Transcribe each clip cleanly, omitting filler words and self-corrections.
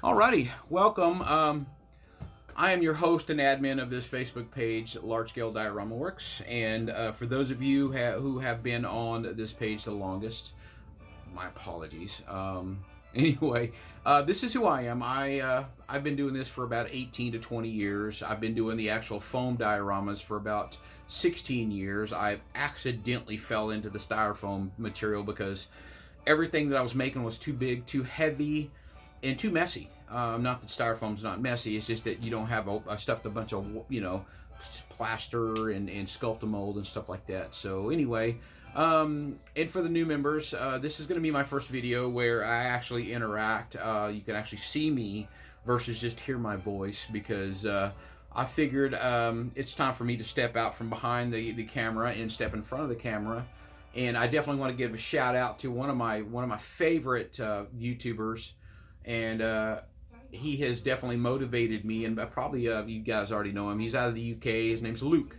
Alrighty, welcome. I am your host and admin of this Facebook page, Large Scale Diorama Works, and for those of you who have been on this page the longest, my apologies. Anyway, this is who I am. I've been doing this for about 18 to 20 years. I've been doing the actual foam dioramas for about 16 years. I accidentally fell into the styrofoam material because everything that I was making was too big, too heavy, and too messy. Not that styrofoam's not messy, it's just that you don't have I stuffed a bunch of, plaster and Sculptamold and stuff like that. So anyway, and for the new members, this is going to be my first video where I actually interact. You can actually see me versus just hear my voice, because I figured it's time for me to step out from behind the camera and step in front of the camera. And I definitely want to give a shout out to one of my favorite YouTubers, and he has definitely motivated me, and probably you guys already know him. He's out of the UK. His name's Luke.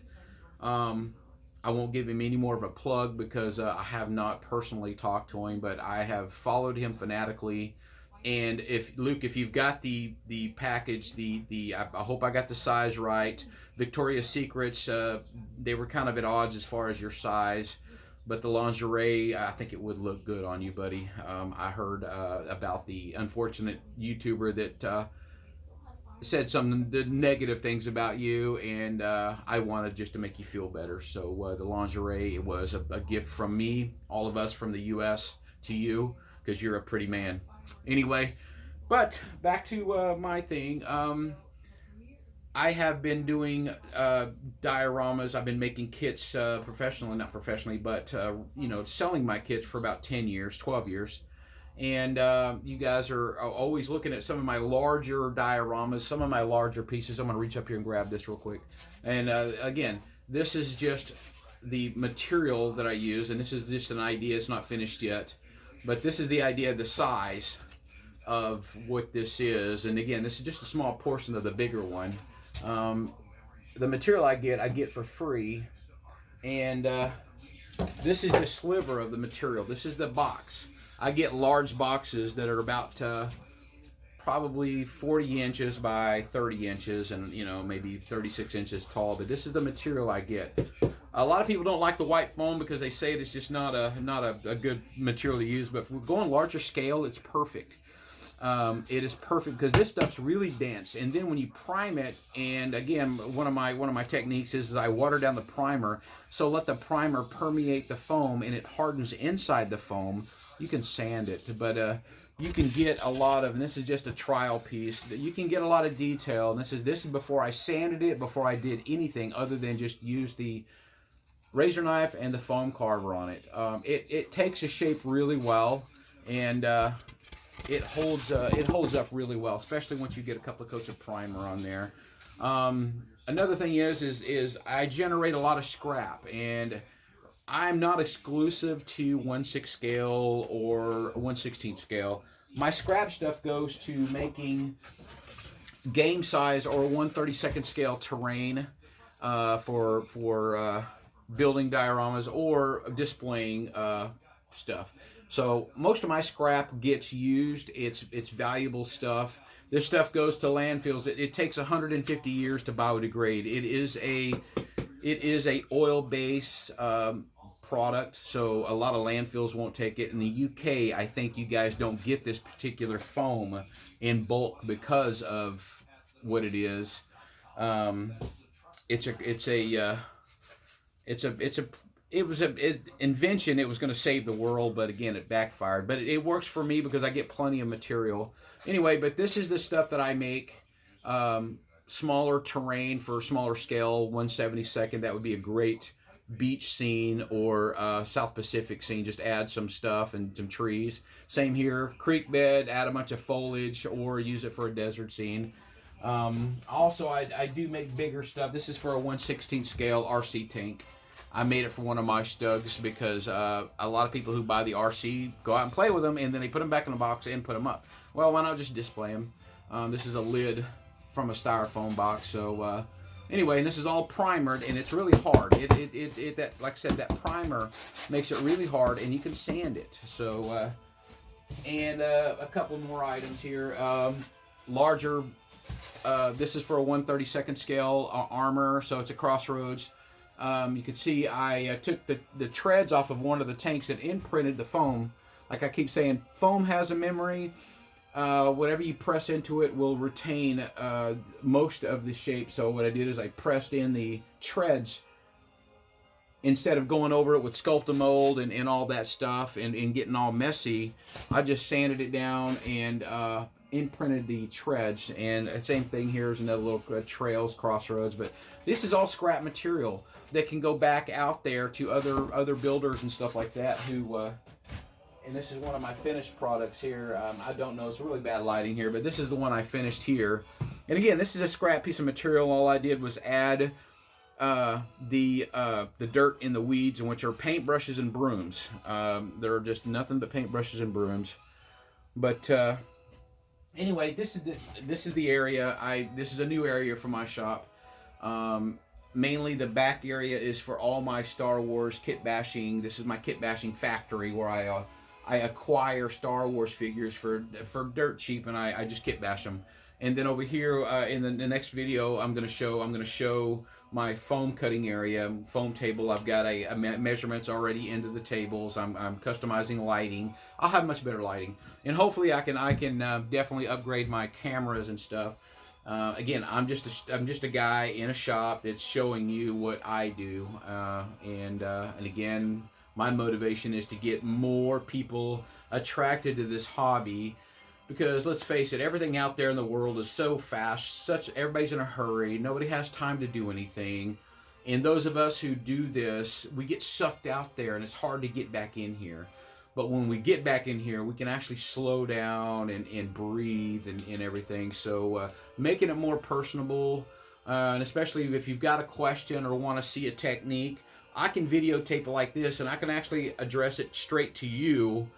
I won't give him any more of a plug because I have not personally talked to him, but I have followed him fanatically. And if Luke, if you've got the package, I hope I got the size right. Victoria's Secrets, they were kind of at odds as far as your size, but the lingerie, I think it would look good on you, buddy. I heard about the unfortunate YouTuber that said some negative things about you, and I wanted just to make you feel better. So the lingerie was a gift from me, all of us from the U.S. to you, because you're a pretty man. Anyway, but back to my thing. I have been doing dioramas. I've been making kits professionally, not professionally, but selling my kits for about 10 years, 12 years. And you guys are always looking at some of my larger dioramas, some of my larger pieces. I'm going to reach up here and grab this real quick. And again, this is just the material that I use, and this is just an idea. It's not finished yet, but this is the idea of the size of what this is. And again, this is just a small portion of the bigger one. The material I get for free, and this is the sliver of the material. This is the box. I get large boxes that are about probably 40 inches by 30 inches and maybe 36 inches tall, but this is the material I get. A lot of people don't like the white foam because they say it's just not a good material to use, but if we're going larger scale, it's perfect. It is perfect because this stuff's really dense, and then when you prime it, and again, one of my techniques is I water down the primer, so let the primer permeate the foam and it hardens inside the foam. You can sand it, but you can get a lot of, and this is just a trial piece, you can get a lot of detail, and this is before I sanded it, before I did anything other than just use the razor knife and the foam carver on it. It takes a shape really well, and it holds up really well, especially once you get a couple of coats of primer on there. Another thing is I generate a lot of scrap, and I'm not exclusive to 1/6 scale or 1/16 scale. My scrap stuff goes to making game size or 1/32 scale terrain for building dioramas or displaying stuff. So most of my scrap gets used. It's valuable stuff. This stuff goes to landfills. It takes 150 years to biodegrade. It is a oil-based product, so a lot of landfills won't take it. In the UK, I think you guys don't get this particular foam in bulk because of what it is. It was an invention. It was going to save the world, but again, it backfired. But it works for me because I get plenty of material. Anyway, but this is the stuff that I make. Smaller terrain for smaller scale, 1/72. That would be a great beach scene or South Pacific scene. Just add some stuff and some trees. Same here, creek bed, add a bunch of foliage, or use it for a desert scene. Also, I do make bigger stuff. This is for a 1/16 scale RC tank. I made it for one of my stugs because a lot of people who buy the RC go out and play with them, and then they put them back in the box and put them up. Well, why not just display them? This is a lid from a styrofoam box. So anyway, and this is all primered, and it's really hard. That, like I said, that primer makes it really hard, and you can sand it. So and a couple more items here. larger. This is for a 1/32 scale armor, so it's a Crossroads. You can see I took the treads off of one of the tanks and imprinted the foam. Like I keep saying, foam has a memory. Whatever you press into it will retain most of the shape. So what I did is I pressed in the treads instead of going over it with Sculptamold and all that stuff and getting all messy. I just sanded it down and imprinted the treads. And the same thing here is another little trails, Crossroads. But this is all scrap material that can go back out there to other builders and stuff like that who... and this is one of my finished products here. I don't know, it's really bad lighting here, but this is the one I finished here. And again, this is a scrap piece of material. All I did was add the dirt in the weeds, which are paintbrushes and brooms. They're just nothing but paintbrushes and brooms. But anyway, this is the area. This is a new area for my shop. Mainly the back area is for all my Star Wars kit bashing. This is my kit bashing factory where I acquire Star Wars figures for dirt cheap, and I just kit bash them. And then over here in the next video, I'm gonna show my foam cutting area, foam table. I've got a measurements already into the tables. I'm customizing lighting. I'll have much better lighting, and hopefully I can definitely upgrade my cameras and stuff. Again, I'm just a guy in a shop that's showing you what I do, and again, my motivation is to get more people attracted to this hobby, because let's face it, everything out there in the world is so fast, everybody's in a hurry, nobody has time to do anything, and those of us who do this, we get sucked out there, and it's hard to get back in here. But when we get back in here, we can actually slow down and breathe and everything. So making it more personable, and especially if you've got a question or want to see a technique, I can videotape it like this, and I can actually address it straight to you,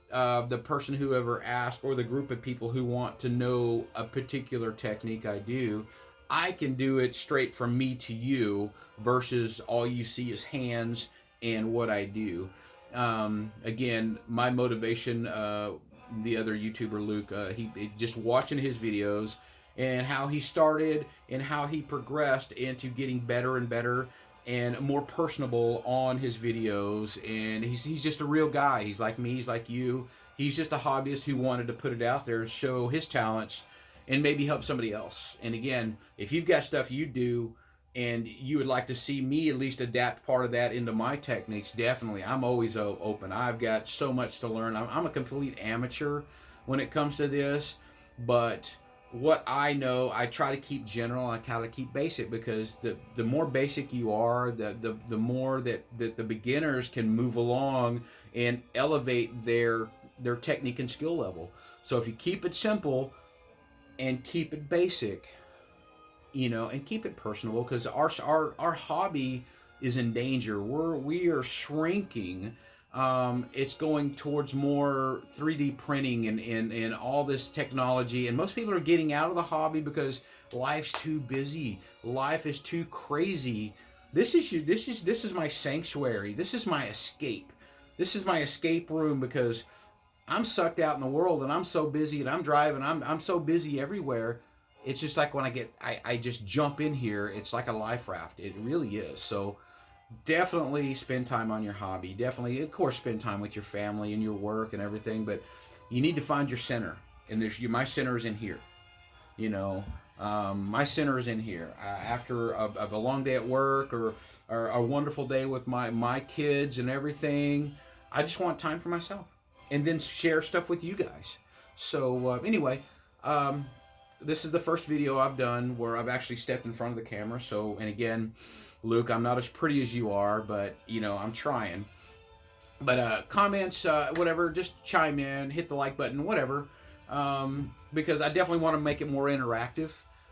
the person who ever asked, or the group of people who want to know a particular technique I do. I can do it straight from me to you versus all you see is hands and what I do. Again, my motivation, the other YouTuber Luke, he just watching his videos and how he started and how he progressed into getting better and better and more personable on his videos. And he's just a real guy. He's like me, he's like you. He's just a hobbyist who wanted to put it out there, show his talents, and maybe help somebody else. And again, if you've got stuff you do and you would like to see me at least adapt part of that into my techniques, definitely, I'm always open. I've got so much to learn. I'm a complete amateur when it comes to this, but what I know, I try to keep general, I try to keep basic, because the more basic you are, the more that the beginners can move along and elevate their technique and skill level. So if you keep it simple and keep it basic, you know, and keep it personable, because our hobby is in danger. We are shrinking. It's going towards more 3D printing and all this technology, and most people are getting out of the hobby because life's too busy. Life is too crazy. This is my sanctuary. This is my escape. This is my escape room, because I'm sucked out in the world and I'm so busy, and I'm driving. I'm so busy everywhere. It's just like when I just jump in here, it's like a life raft. It really is. So definitely spend time on your hobby. Definitely, of course, spend time with your family and your work and everything, but you need to find your center. And my center is in here. You know, my center is in here. After a long day at work or a wonderful day with my kids and everything, I just want time for myself, and then share stuff with you guys. So anyway, this is the first video I've done where I've actually stepped in front of the camera. So, and again, Luke, I'm not as pretty as you are, but, you know, I'm trying. But comments, whatever, just chime in, hit the like button, whatever, because I definitely want to make it more interactive,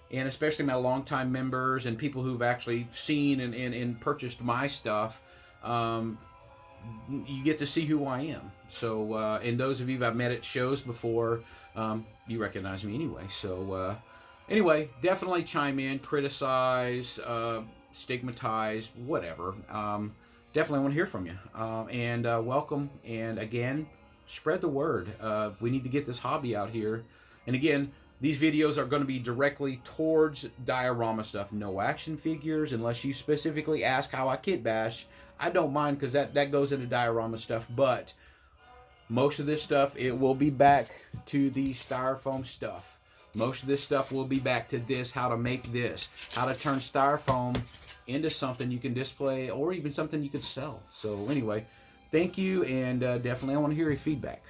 and especially my longtime members and people who've actually seen and purchased my stuff. You get to see who I am. So, and those of you I've met at shows before, you recognize me anyway. So, anyway, definitely chime in, criticize, stigmatize, whatever. Definitely want to hear from you. And welcome. And again, spread the word. We need to get this hobby out here. And again, These videos are going to be directly towards diorama stuff. No action figures, unless you specifically ask how I kit bash. I don't mind, because that goes into diorama stuff. But most of this stuff, it will be back to the styrofoam stuff. Most of this stuff will be back to this, how to make this, how to turn styrofoam into something you can display, or even something you could sell. So anyway, thank you, and definitely I want to hear your feedback.